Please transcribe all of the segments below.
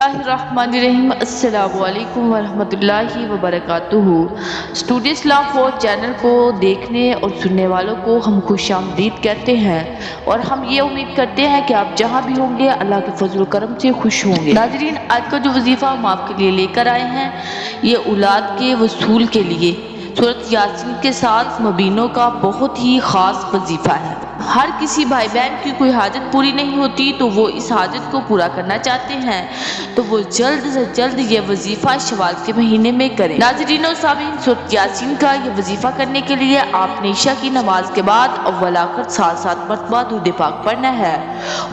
Bismillahirrahmanirrahim. अस्सलामुअलैकुम वरहमतुल्लाहि वबरकातुहू। Studio इस्लाम 4 channel को देखने और सुनने वालों को हम खुशामदीद कहते हैं और हम ये उम्मीद करते हैं कि आप जहां भी होंगे अल्लाह के फजल करम से खुश होंगे। नाज़रीन, आज का जो वजीफ़ा हम आपके लिए लेकर आए हैं ये औलाद के वसूल के लिए सूरत यासीन के साथ मुबीनों का बहुत ही ख़ास वजीफ़ा है। हर किसी भाई बहन की कोई हाजत पूरी नहीं होती तो वो इस हाजत को पूरा करना चाहते हैं तो वो जल्द से जल्द ये वजीफ़ा शवाल के महीने में करें। नाज़रीन और सामीन, सूरत यासीन का ये वजीफ़ा करने के लिए आपने इशा की नमाज के बाद अव्वल आखिर 7 मरतबा दुरूद पाक पढ़ना है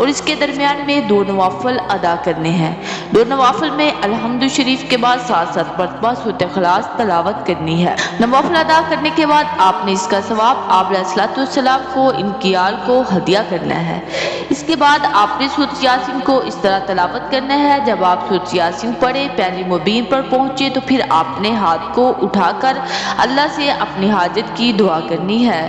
और इसके दरमियान में 2 नवाफिल अदा करने हैं। 2 नवाफिल में अलहम्दु शरीफ के बाद 7 मरतबा सूरत इखलास तलावत करनी है। नवाफिल अदा करने के बाद आपने इसका सवाब आप अलैहिस्सलाम को इनकी को हदिया करना है। इसके बाद आपने सूरत यासीन को इस तरह तलावत करना है, जब आप सूरत यासीन पढ़े पहली मुबीन पर पहुंचे तो फिर आपने हाथ को उठाकर अल्लाह से अपनी हाजत की दुआ करनी है।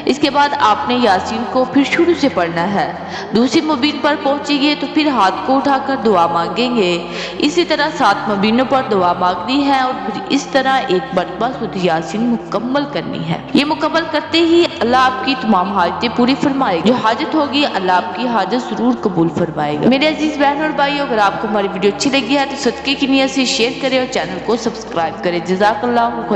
इसके बाद आपने यासीन को फिर शुरू से पढ़ना है। दूसरी मुबीन पर पहुंचेंगे तो फिर हाथ को उठाकर दुआ मांगेंगे। इसी तरह 7 मुबीनों पर दुआ मांगनी है और फिर इस तरह एक मरतबा सूरत यासीन मुकम्मल करनी है। ये मुकम्मल करते ही अल्लाह आपकी तमाम हाजतें पूरी फरमाएगा। जो हाजत होगी अल्लाह आपकी हाजत जरूर कबूल फरमाएगा। मेरे अजीज बहनों और भाइयों, अगर आपको हमारी वीडियो अच्छी लगी है तो सदके की नियत से शेयर करें और चैनल को सब्सक्राइब करें। जज़ाकल्लाहु खैर।